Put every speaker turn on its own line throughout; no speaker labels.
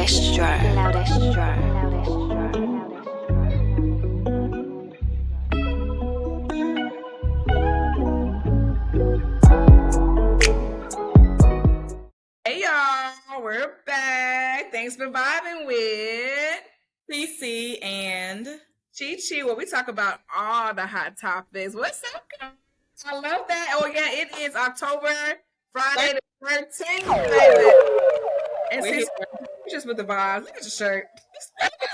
extra. Loud extra.
Hey y'all, we're back. Thanks for vibing with
CeCe and
ChiChi, where we talk about all the hot topics. What's up, guys? I love that. Oh yeah, it is October, Friday the 13th, baby. And
we're
CeCe,
here.
just with the vibes. Look at your shirt.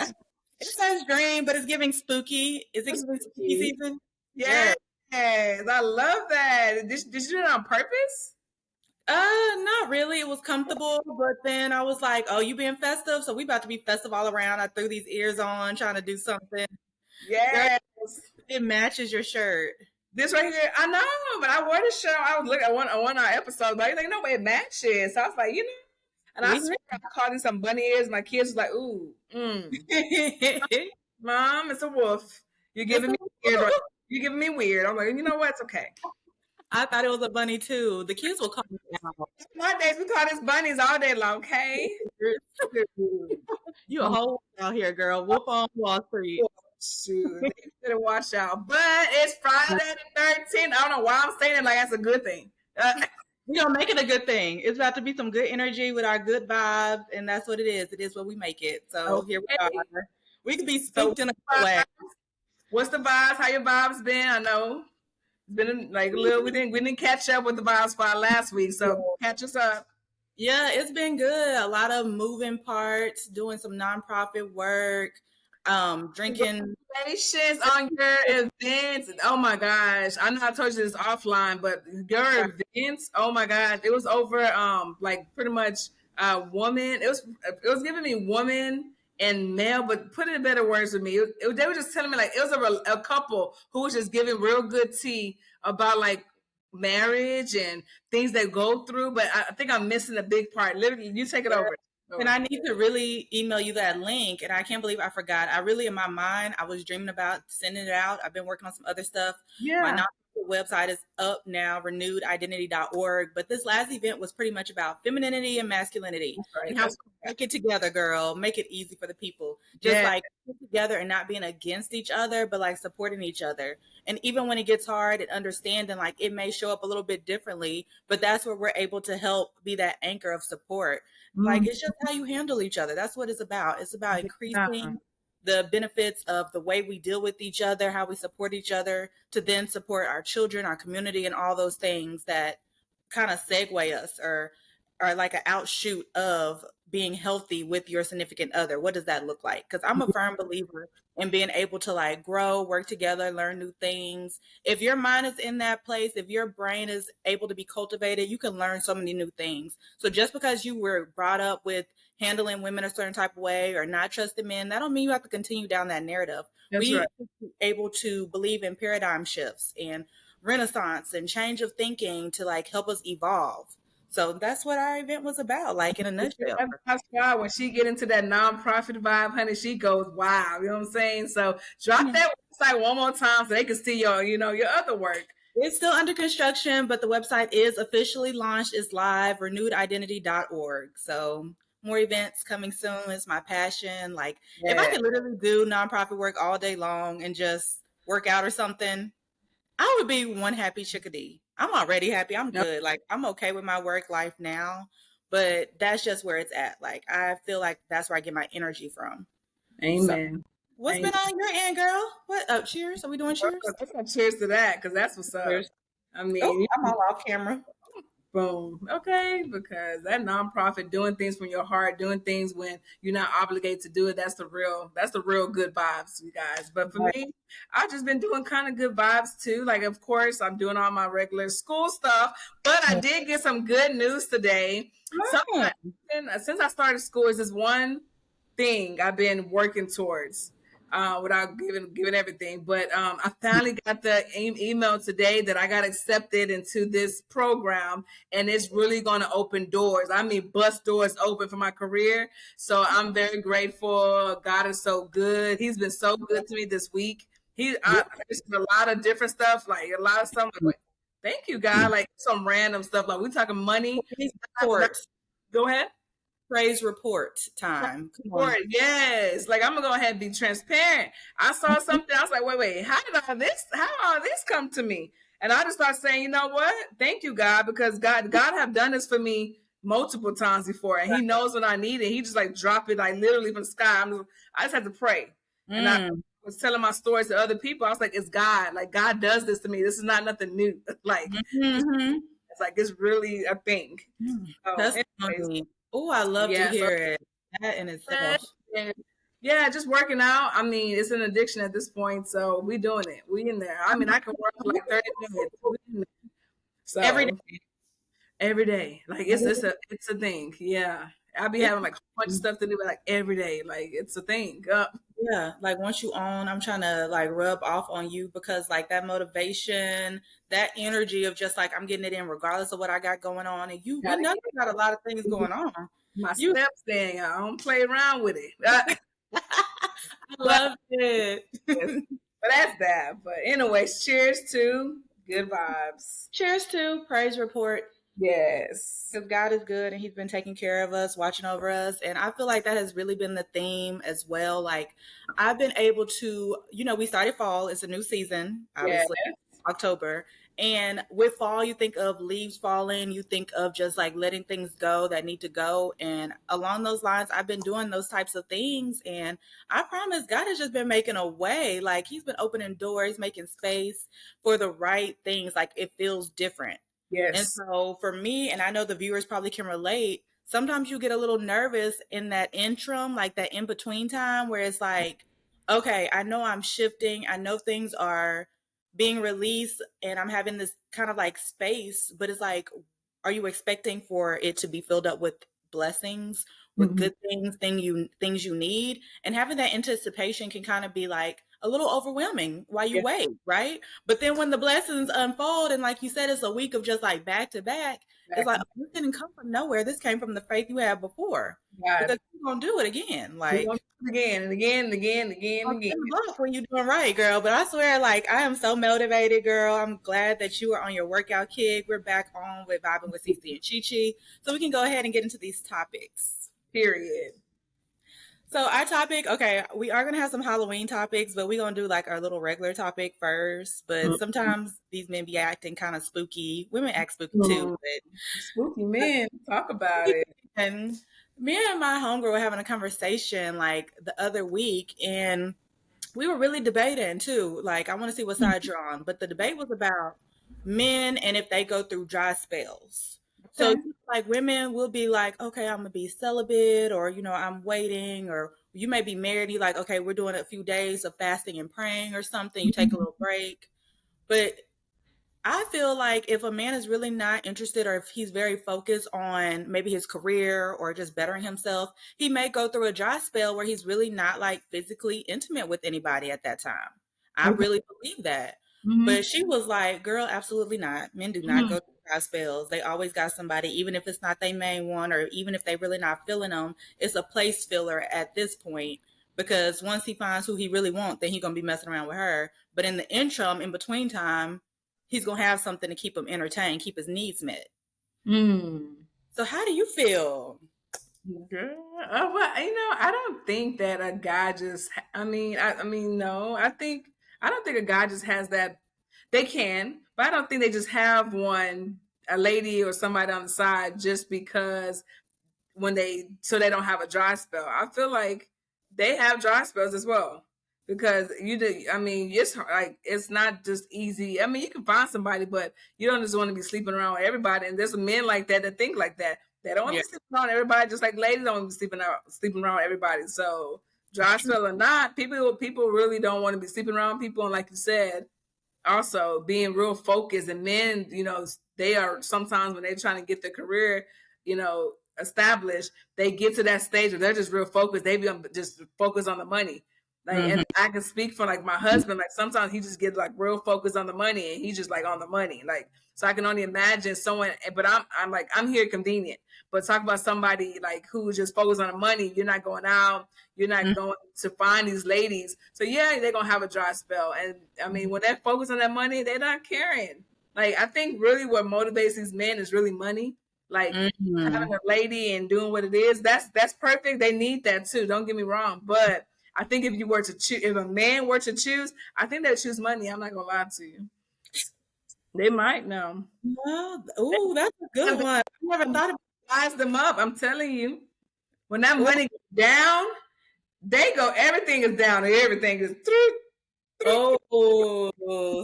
It says green, but it's giving spooky. Is it giving spooky season?
Yes, I love that. Did you do it on purpose?
Not really. It was comfortable, but then I was like, "Oh, you being festive? So we about to be festive all around." I threw these ears on, trying to do something.
Yes.
It matches your shirt.
This right here, I know, but I wore the shirt. I was looking at one of our episodes, but I was like, no way it matches. So I was like, and I swear I called in some bunny ears. My kids was like, ooh, Mom, it's a wolf. You're giving me weird. Right? You're giving me weird. I'm like, you know what? It's okay.
I thought it was a bunny too. The kids will call me out.
Nowadays we call this bunnies all day long, okay?
You a whole wolf out here, girl. Wolf on Wall Street.
Shoot, they better watch out. But it's Friday the 13th. I don't know why I'm saying it like that's a good thing.
We don't make it a good thing. It's about to be some good energy with our good vibes, and that's what it is. It is what we make it. So here we are. We could be spooked in a good way.
What's the vibes? How your vibes been? I know it's been like a little. We didn't catch up with the vibes spot last week, so catch us up.
Yeah, it's been good. A lot of moving parts, doing some nonprofit work, drinking.
Congratulations on your events. Oh my gosh. I know I told you this offline, but your events, oh my gosh, it was over like pretty much woman. It was giving me woman and male, but put it in better words with me. They were just telling me like it was a couple who was just giving real good tea about like marriage and things they go through. But I think I'm missing a big part. Literally, you take it over.
And I need to really email you that link. And I can't believe I forgot. I really, in my mind, I was dreaming about sending it out. I've been working on some other stuff.
Yeah.
My nonprofit website is up now, renewedidentity.org. But this last event was pretty much about femininity and masculinity.
Right.
And how we make it together, girl. Make it easy for the people. Just like get together and not being against each other, but like supporting each other. And even when it gets hard and understanding, like it may show up a little bit differently, but that's where we're able to help be that anchor of support. Like it's just how you handle each other. That's what it's about. It's about increasing the benefits of the way we deal with each other, how we support each other, to then support our children, our community, and all those things that kind of segue us or are like an outshoot of being healthy with your significant other. What does that look like? Because I'm a firm believer in being able to like grow, work together, learn new things. If your mind is in that place, if your brain is able to be cultivated, you can learn so many new things. So just because you were brought up with handling women a certain type of way or not trusting men, that don't mean you have to continue down that narrative. We are able to believe in paradigm shifts and renaissance and change of thinking to like help us evolve. So that's what our event was about, like in a nutshell.
That's why when she get into that nonprofit vibe, honey, she goes wow. You know what I'm saying? So drop that website one more time so they can see your other work.
It's still under construction, but the website is officially launched. It's live, renewedidentity.org. So more events coming soon. It's my passion. Like if I could literally do nonprofit work all day long and just work out or something, I would be one happy chickadee. I'm already happy. I'm good. Like I'm okay with my work life now, but that's just where it's at. Like I feel like that's where I get my energy from.
Amen.
So, what's been on your end, girl? What? Oh, cheers. Are we doing cheers?
Cheers to that, because that's what's up.
Cheers.
I mean,
I'm all off camera.
Boom. Okay, because that nonprofit doing things from your heart, doing things when you're not obligated to do it, that's the real good vibes, you guys. But for me, I've just been doing kind of good vibes too. Like, of course, I'm doing all my regular school stuff, but I did get some good news today. Since I started school, is this one thing I've been working towards. Without giving everything. But I finally got the email today that I got accepted into this program, and it's really going to open doors. I mean, bust doors open for my career. So I'm very grateful. God is so good. He's been so good to me this week. It's a lot of different stuff, like a lot of stuff. Like, thank you, God. Like some random stuff. Like we talking money.
Go ahead. praise report time. Come on.
Yes, like I'm gonna go ahead and be transparent. I saw something. I was like, wait, how all this come to me? And I just start saying, you know what? Thank you, God, because God have done this for me multiple times before, and He knows what I need, and He just like drop it like literally from the sky. I just had to pray, and I was telling my stories to other people. I was like, it's God. Like God does this to me. This is not nothing new. Like it's like it's really a thing.
Testimony. Oh, I love to hear it. That in itself.
Yeah, just working out. I mean, it's an addiction at this point, so we doing it. We in there. I mean, I can work for like 30 minutes. We in there. So every day, like it's a thing. Yeah, I'll be having like a bunch of stuff to do, like every day. Like it's a thing.
Yeah, like once you own, I'm trying to like rub off on you because like that motivation, that energy of just like I'm getting it in regardless of what I got going on, and we know you got a lot of things going on.
My steps thing, I don't play around with it.
I love it.
But that's that. But anyways, cheers to good vibes.
Cheers to praise report.
Yes.
Because God is good and He's been taking care of us, watching over us. And I feel like that has really been the theme as well. Like I've been able to, we started fall. It's a new season, obviously, October. And with fall, you think of leaves falling. You think of just like letting things go that need to go. And along those lines, I've been doing those types of things. And I promise God has just been making a way. Like He's been opening doors, making space for the right things. Like it feels different.
Yes.
And so for me, and I know the viewers probably can relate, sometimes you get a little nervous in that interim, like that in between time where it's like, okay, I know I'm shifting. I know things are being released and I'm having this kind of like space, but it's like, are you expecting for it to be filled up with blessings, with good things you need? And having that anticipation can kind of be like a little overwhelming while you wait, right? But then when the blessings unfold, and like you said, it's a week of just like back to back, it's like, this didn't come from nowhere. This came from the faith you had before. Because you're going to do it again. Like
again and again and again and again and again.
When you're doing right, girl. But I swear, like, I am so motivated, girl. I'm glad that you are on your workout kick. We're back on with Vibing with CeCe and ChiChi. So we can go ahead and get into these topics.
Period.
So our topic, okay, we are going to have some Halloween topics, but we're going to do like our little regular topic first. But sometimes these men be acting kind of spooky. Women act spooky too. But
spooky men, talk about it.
And me and my homegirl were having a conversation like the other week, and we were really debating too. Like, I want to see what side you're on. But the debate was about men and if they go through dry spells. So like women will be like, okay, I'm gonna be celibate, or I'm waiting, or you may be married, you're like, okay, we're doing a few days of fasting and praying or something, you take a little break. But I feel like if a man is really not interested, or if he's very focused on maybe his career or just bettering himself, he may go through a dry spell where he's really not like physically intimate with anybody at that time. I really believe that. But she was like, girl, absolutely not. Men do not go through dry spells. They always got somebody, even if it's not their main one, or even if they really not feeling them, it's a place filler at this point. Because once he finds who he really wants, then he's going to be messing around with her. But in the interim, in between time, he's going to have something to keep him entertained, keep his needs met. So how do you feel?
Girl, well, I don't think that a guy just, no, I don't think a guy just has that. They can, but I don't think they just have a lady or somebody on the side just because so they don't have a dry spell. I feel like they have dry spells as well. Because it's like, it's not just easy. I mean, you can find somebody, but you don't just want to be sleeping around with everybody. And there's men like that think like that. They don't want to be sleeping around everybody, just like ladies don't want to be sleeping around with everybody. So dry spell or not, people really don't want to be sleeping around people. And like you said, also being real focused. And men, they are sometimes when they're trying to get their career, established, they get to that stage where they're just real focused. They be just focused on the money. Like, and I can speak for like my husband. Like sometimes he just gets like real focused on the money, and he's just like on the money. Like, so I can only imagine someone. But I'm here convenient. But talk about somebody like who's just focused on the money. You're not going out. You're not going to find these ladies. So yeah, they're gonna have a dry spell. And I mean, when they're focused on that money, they're not caring. Like, I think really what motivates these men is really money. like
Mm-hmm.
having a lady and doing what it is. That's perfect. They need that too. Don't get me wrong, but I think if you were to choose, if a man were to choose, I think they'd choose money. I'm not gonna lie to you. They might know.
Well, oh, that's a good one. I never thought about.
Size them up. I'm telling you, when that
Well,
money goes down, they go. Everything is down, and everything is through.
oh,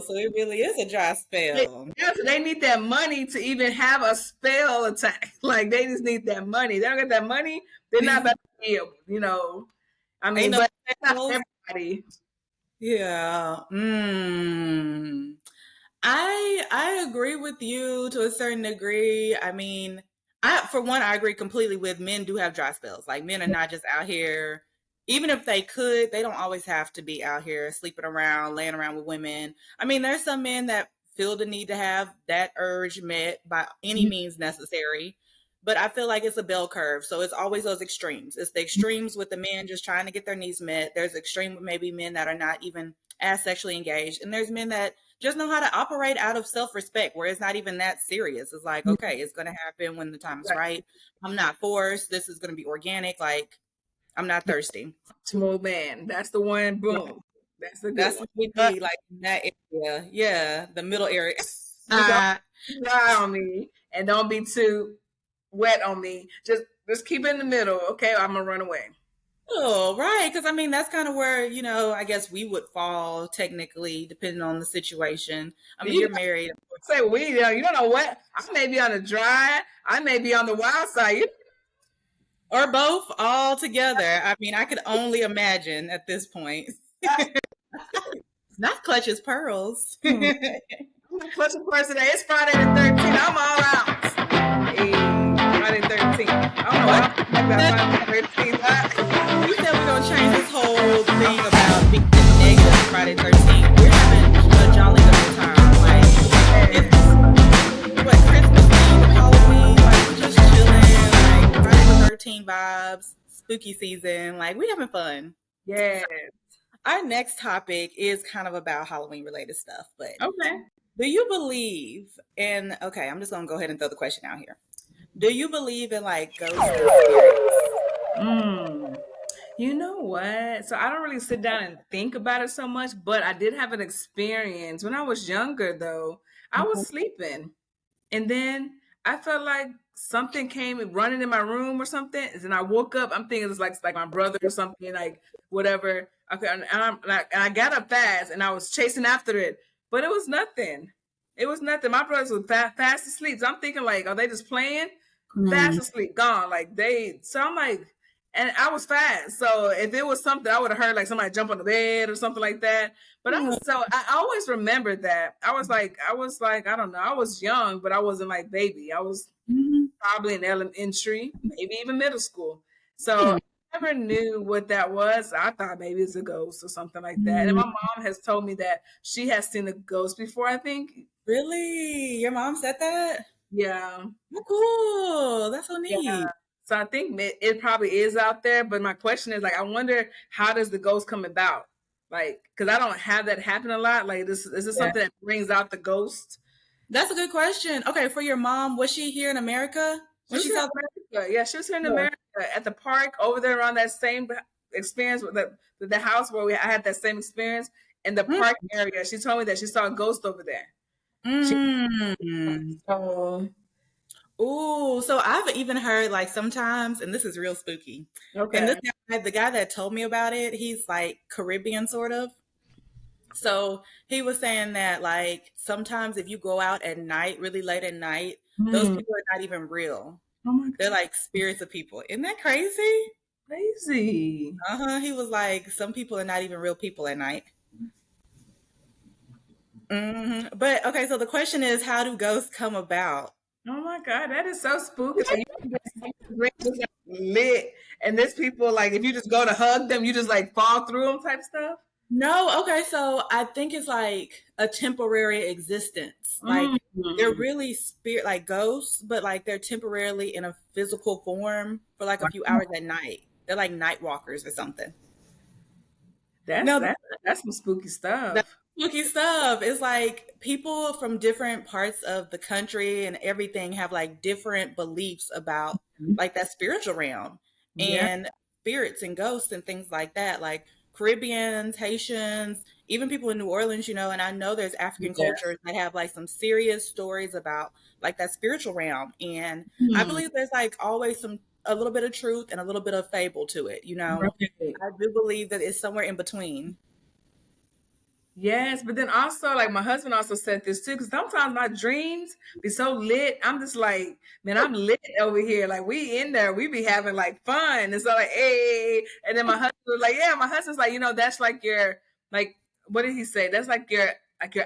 so it really is a dry spell.
Yeah, so they need that money to even have a spell attack. Like they just need that money. They don't get that money, they're not about to be able, I
Ain't
mean,
no
but not
spells.
everybody.
Yeah. I agree with you to a certain degree. I mean, I for one, I agree completely with men do have dry spells. Like men are not just out here. Even if they could, they don't always have to be out here sleeping around, laying around with women. I mean, there's some men that feel the need to have that urge met by any means necessary. But I feel like it's a bell curve. So it's always those extremes. It's the extremes with the men just trying to get their needs met. There's extreme with maybe men that are not even as sexually engaged. And there's men that just know how to operate out of self-respect where it's not even that serious. It's like, okay, it's going to happen when the time is right. I'm not forced. This is going to be organic. Like, I'm not thirsty.
Smooth man. That's the one.
Right.
Boom. That's the good
That's
one.
what we need, like in that area. Yeah, the middle area.
Just don't dry on me and don't be too wet on me. Just keep it in the middle. Okay, I'm gonna run away.
Oh, right. Because I mean, that's kind of where, I guess we would fall technically, depending on the situation. I mean,
You
you're married.
say we, you don't know what. I may be on the dry. I may be on the wild side.
Or both all together. I mean, I could only imagine at this point. Not clutches pearls.
I'm not clutching purse today. It's Friday the 13th. I'm all out. Hey, Friday the 13th. I don't know why I'm about Friday the 13th.
We said we're going to change this whole thing about being negative on Friday 13th. We're having a jolly good time. Like, it's Christmas Eve, Halloween. Like, we're just chilling. Like, Friday the 13th vibes, spooky season. Like, we're having fun.
Yeah.
Our next topic is kind of about Halloween related stuff, but
Okay.
do you believe in, okay, I'm just going to go ahead and throw the question out here. Do you believe in like ghosts and spirits?
You know what? So I don't really sit down and think about it so much, but I did have an experience when I was younger, though. I was sleeping. And then I felt like something came running in my room or something. And then I woke up. I'm thinking it's like my brother or something, like whatever. Okay, and I got up fast and I was chasing after it, but it was nothing. It was nothing. My brothers were fast asleep. So I'm thinking like, are they just playing? Fast asleep, gone. Like they. So I'm like, and I was fast. So if it was something, I would have heard like somebody jump on the bed or something like that. But I always remembered that. I was like, I don't know. I was young, but I wasn't like baby. I was probably in elementary, maybe even middle school. So I never knew what that was. I thought maybe it's a ghost or something like that. And my mom has told me that she has seen a ghost before, I think.
Really? Your mom said that?
Yeah.
Oh, cool. That's so neat.
Yeah. So I think it probably is out there. But my question is like, I wonder how does the ghost come about? Like, because I don't have that happen a lot. Like, is this something that brings out the ghost?
That's a good question. Okay, for your mom, was she here in America? When she saw
America. Yeah, she was here in America at the park over there around that same experience with the house where I had that same experience in the park area. She told me that she saw a ghost over there.
Ooh, so I've even heard like sometimes, and this is real spooky.
Okay.
And this guy, the guy that told me about it, he's like Caribbean sort of. So he was saying that like sometimes if you go out at night, really late at night, those people are not even real.
Oh my God.
They're like spirits of people. Isn't that crazy?
Crazy.
He was like, some people are not even real people at night. But okay, so the question is, how do ghosts come about?
Oh my God, that is so spooky. So you just lit, and there's people like if you just go to hug them, you just like fall through them type stuff.
No, okay, so I think it's like a temporary existence. Like they're really spirit like ghosts, but like they're temporarily in a physical form for like a few hours at night. They're like night walkers or something.
That's some spooky stuff.
That's spooky stuff. It's like people from different parts of the country and everything have like different beliefs about like that spiritual realm
Yeah.
and spirits and ghosts and things like that. Like Caribbeans, Haitians, even people in New Orleans, you know, and I know there's African
Yeah.
cultures that have like some serious stories about like that spiritual realm. And I
Hmm.
believe there's like always a little bit of truth and a little bit of fable to it, you know.
Right.
I do believe that it's somewhere in between.
Yes, but then also like my husband also said this too, because sometimes my dreams be so lit. I'm just like, man, I'm lit over here. Like we in there, we be having like fun. And so like, hey, and then my husband was like, yeah, my husband's like, that's like your like what did he say? That's like your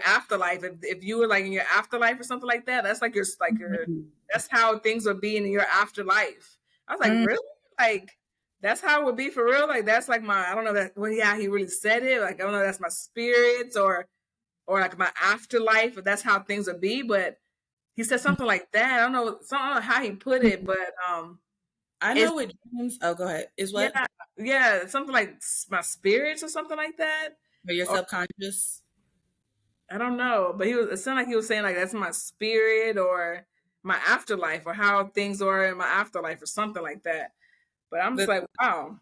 afterlife. If you were like in your afterlife or something like that, that's like your that's how things would be in your afterlife. I was like,
Mm.
really? Like that's how it would be for real. Like that's like my I don't know that well yeah he really said it. Like I don't know that's my spirits or like my afterlife. If that's how things would be. But he said something like that. I don't know how he put it, but
I
it's
know what dreams. Oh, go ahead. Is what?
yeah yeah something like my spirits or something like that.
Or your
Or
subconscious?
I don't know, but it sounded like he was saying like that's my spirit or my afterlife or how things are in my afterlife or something like that. But I'm just
The
like wow.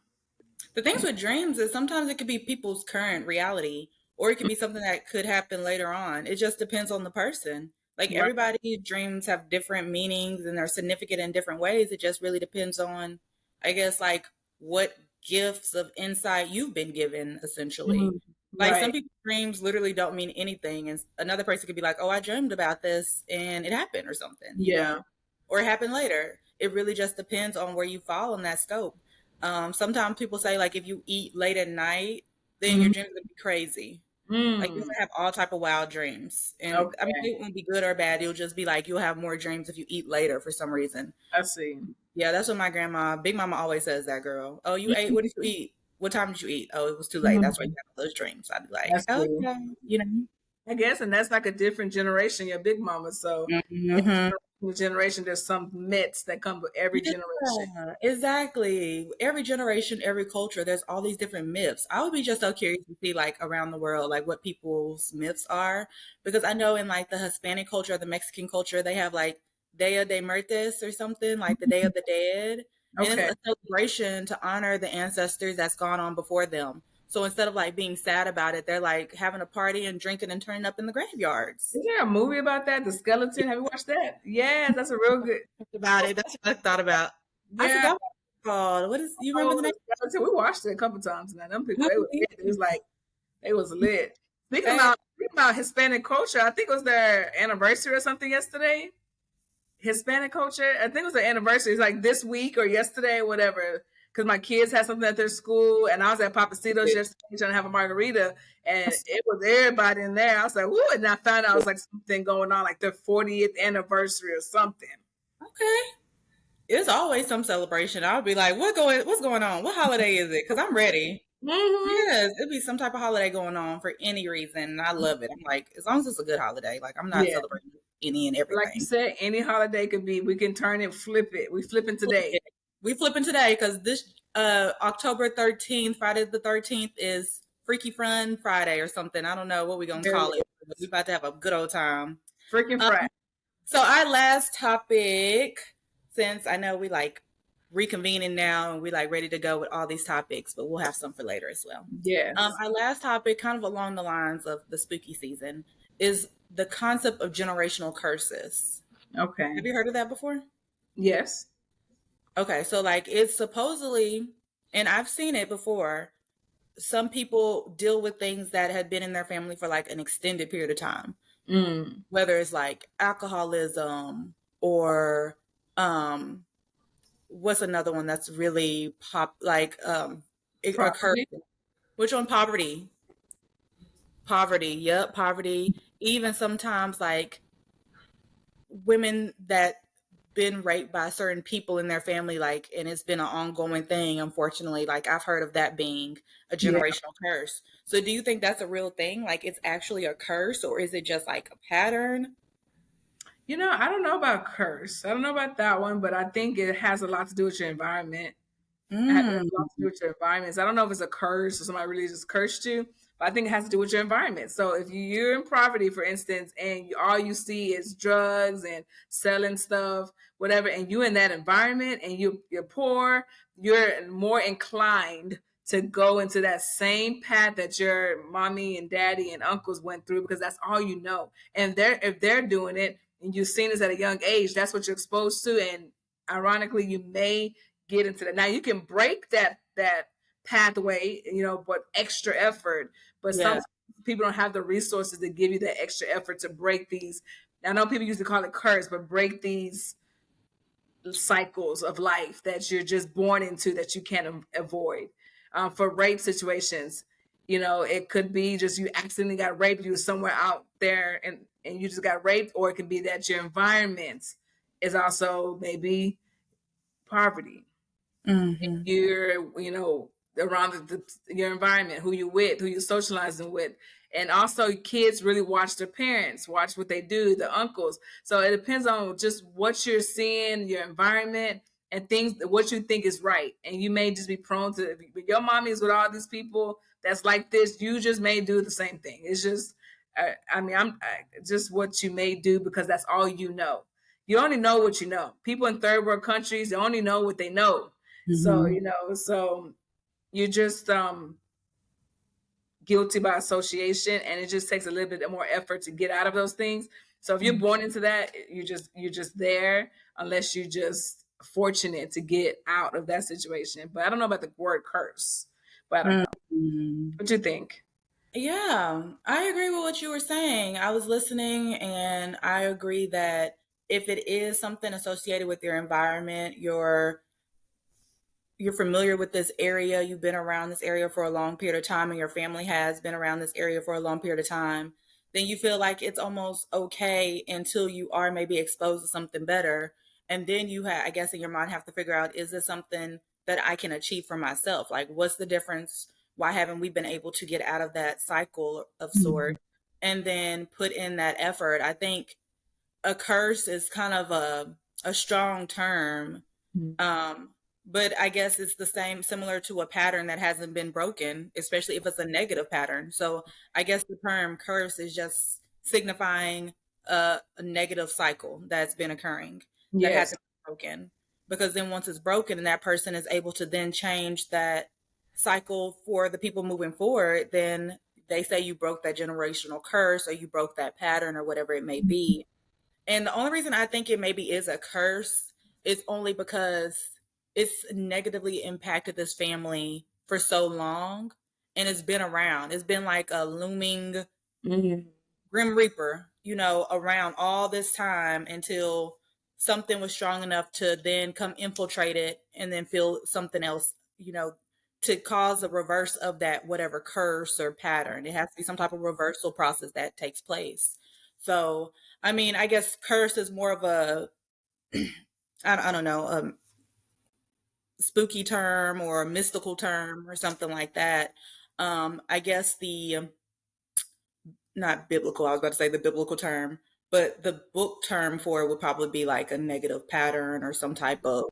the things with dreams is sometimes it could be people's current reality, or it could be something that could happen later on. It just depends on the person. Like
Right.
everybody's dreams have different meanings and they're significant in different ways. It just really depends on, I guess, like what gifts of insight you've been given, essentially.
Mhm.
Like some
Right.
people's dreams literally don't mean anything, and another person could be like, "Oh, I dreamed about this and it happened," or something, you know,
Yeah.
or it happened later. It really just depends on where you fall in that scope. Sometimes people say like if you eat late at night, then your
Mhm.
dreams gonna be crazy. Like you
Mm.
can have all type of wild dreams, and I mean
Okay.
it won't be good or bad. It'll just be like you'll have more dreams if you eat later for some reason.
I see.
Yeah, that's what my grandma, Big Mama, always says. That girl. Oh, you ate? What did you eat? What time did you eat? Oh, it was too late. That's why you
Mhm.
have those dreams. I'd be
I
like,
see.
okay, you know.
I guess, and that's like a different generation, your big mama. So every
Hmm.
generation, there's some myths that come with every generation.
Yeah, exactly. Every generation, every culture, there's all these different myths. I would be just so curious to see like around the world, like what people's myths are. Because I know in like the Hispanic culture, the Mexican culture, they have like Dia de Muertos or something, like the Day of the Dead. And it's
Okay.
a celebration to honor the ancestors that's gone on before them. So instead of like being sad about it, they're like having a party and drinking and turning up in the graveyards.
Is there a movie about that? The Skeleton. Have you watched that? Yes, that's a real good.
About it. That's what I thought about. I
Yeah.
forgot what it's called. What is you remember
Oh,
the name?
the Skeleton. We watched it a couple times now. Them people, they was
Okay.
lit. It was like they was lit. Speaking about Hispanic culture, I think it was their anniversary or something yesterday. Hispanic culture. I think it was the anniversary. It's like this week or yesterday, or whatever. Because my kids had something at their school, and I was at Papacitos yesterday trying to have a margarita, and it was everybody in there. I was like, "Woo!" And I found out it was like something going on, like their 40th anniversary or something.
Okay. It's always some celebration. I'll be like, what's going on? What holiday is it? Because I'm ready.
Hmm.
Yes, it'd be some type of holiday going on for any reason. And I love it. I'm like, as long as it's a good holiday, like I'm not
Yeah,
celebrating any and
like you
everything.
said, any holiday could be. We can turn it, flip it. We flipping today.
We flipping today because this October 13th, Friday the 13th is Freaky Fun Friday or something. I don't know what we're gonna
There
call
it
it. But we about to have a good old time.
is. Freaking
Um,
Friday.
So our last topic, since I know we like reconvening now and we like ready to go with all these topics, but we'll have some for later as well.
Yes.
Our last topic, kind of along the lines of the spooky season, is the concept of generational curses.
Okay.
Have you heard of that before?
Yes.
Okay, so like it's supposedly, and I've seen it before, some people deal with things that had been in their family for like an extended period of time,
Mm.
whether it's like alcoholism or um what's another one that's really pop like it occurs.
Property.
Which one? Poverty, yep, poverty. Even sometimes like women that been raped by certain people in their family, like, and it's been an ongoing thing, unfortunately. Like I've heard of that being a
Yeah.
generational curse. So do you think that's a real thing, like it's actually a curse, or is it just like a pattern?
I don't know about curse. I don't know about that one, but I think it has a lot to do with your environment. It has a
Mm.
lot to do with your environments. I don't know if it's a curse or somebody really just cursed you. But I think it has to do with your environment. So if you're in poverty, for instance, and all you see is drugs and selling stuff, whatever, and you're in that environment and you're poor, you're more inclined to go into that same path that your mommy and daddy and uncles went through, because that's all you know. And if they're doing it and you've seen this at a young age, that's what you're exposed to. And ironically, you may get into that. Now you can break that pathway, but extra effort. But
Yeah.
some people don't have the resources to give you that extra effort to break these. I know people used to call it curse, but break these cycles of life that you're just born into that you can't avoid. For rape situations, it could be just you accidentally got raped, you were somewhere out there and you just got raped, or it could be that your environment is also maybe poverty.
Mm-hmm.
You're, around your environment, who you with, who you're socializing with. And also kids really watch their parents, watch what they do, the uncles. So it depends on just what you're seeing, your environment, and things, what you think is right. And you may just be prone to, if your mommy is with all these people that's like this, you just may do the same thing. It's just, just what you may do because that's all you know. You only know what you know. People in third world countries, they only know what they know. So,
Mm-hmm.
so you're just guilty by association, and it just takes a little bit more effort to get out of those things. So if you're born into that, you're just there, unless you're just fortunate to get out of that situation. But I don't know about the word curse, but I don't know.
Mm-hmm.
What you think?
Yeah, I agree with what you were saying. I was listening and I agree that if it is something associated with your environment, you're familiar with this area, you've been around this area for a long period of time, and your family has been around this area for a long period of time, then you feel like it's almost okay until you are maybe exposed to something better. And then I guess in your mind, have to figure out, is this something that I can achieve for myself? Like, what's the difference? Why haven't we been able to get out of that cycle of sort and then put in that effort? I think a curse is kind of a strong term, um, but I guess it's the same, similar to a pattern that hasn't been broken, especially if it's a negative pattern. So I guess the term curse is just signifying a negative cycle that's been occurring that
Yes.
hasn't been broken. Because then once it's broken and that person is able to then change that cycle for the people moving forward, then they say you broke that generational curse or you broke that pattern or whatever it may be. And the only reason I think it maybe is a curse is only because it's negatively impacted this family for so long and it's been around. It's been like a looming Grim Reaper, around all this time until something was strong enough to then come infiltrate it and then feel something else, to cause a reverse of that whatever curse or pattern. It has to be some type of reversal process that takes place. So, I mean, I guess curse is more of a, I don't know, spooky term or a mystical term or something like that. I guess not biblical, I was about to say the biblical term, but the book term for it would probably be like a negative pattern or some type of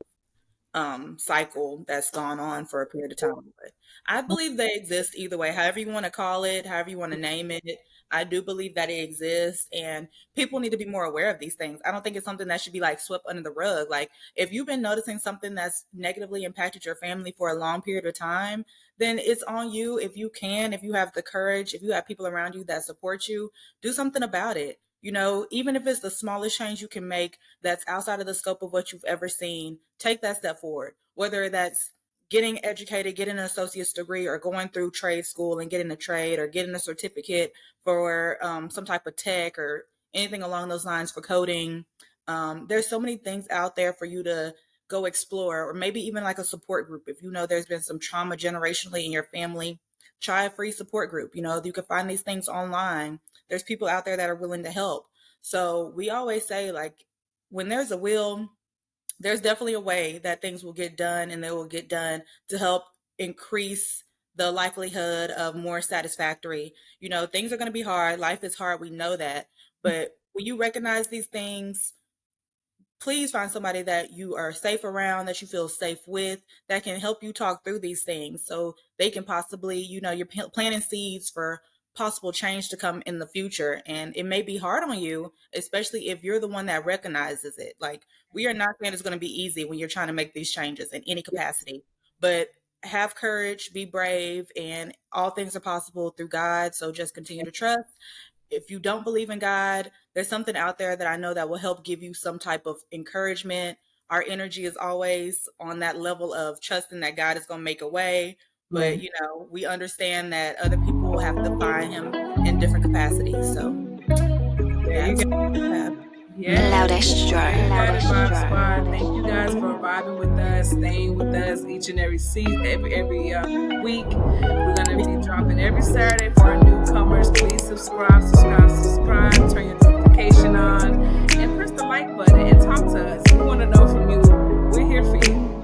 cycle that's gone on for a period of time. But I believe they exist either way, however you want to call it, however you want to name it. I do believe that it exists, and people need to be more aware of these things. I don't think it's something that should be like swept under the rug. Like, if you've been noticing something that's negatively impacted your family for a long period of time, then it's on you. If you can, if you have the courage, if you have people around you that support you, do something about it. Even if it's the smallest change you can make that's outside of the scope of what you've ever seen, take that step forward. Whether that's getting educated, getting an associate's degree, or going through trade school and getting a trade or getting a certificate for some type of tech or anything along those lines for coding. There's so many things out there for you to go explore, or maybe even like a support group. If you know there's been some trauma generationally in your family, try a free support group. You can find these things online. There's people out there that are willing to help. So we always say, like, when there's a will, there's definitely a way that things will get done, and they will get done to help increase the likelihood of more satisfactory. Things are going to be hard. Life is hard. We know that. But when you recognize these things, please find somebody that you are safe around, that you feel safe with, that can help you talk through these things so they can possibly, you're planting seeds for possible change to come in the future. And it may be hard on you, especially if you're the one that recognizes it. Like, we are not saying it's going to be easy when you're trying to make these changes in any capacity, but have courage, be brave, and all things are possible through God. So just continue to trust. If you don't believe in God, there's something out there that I know that will help give you some type of encouragement. Our energy is always on that level of trusting that God is going to make a way. But, we understand that other people will have to find him in different capacities. So
There you go. Yeah.
Loudest Jar.
Loudest Jar. Thank you guys for vibing with us, staying with us each and every season, every week. We're gonna be dropping every Saturday for our newcomers. Please subscribe, turn your notification on, and press the like button and talk to us. We want to know from you. We're here for you.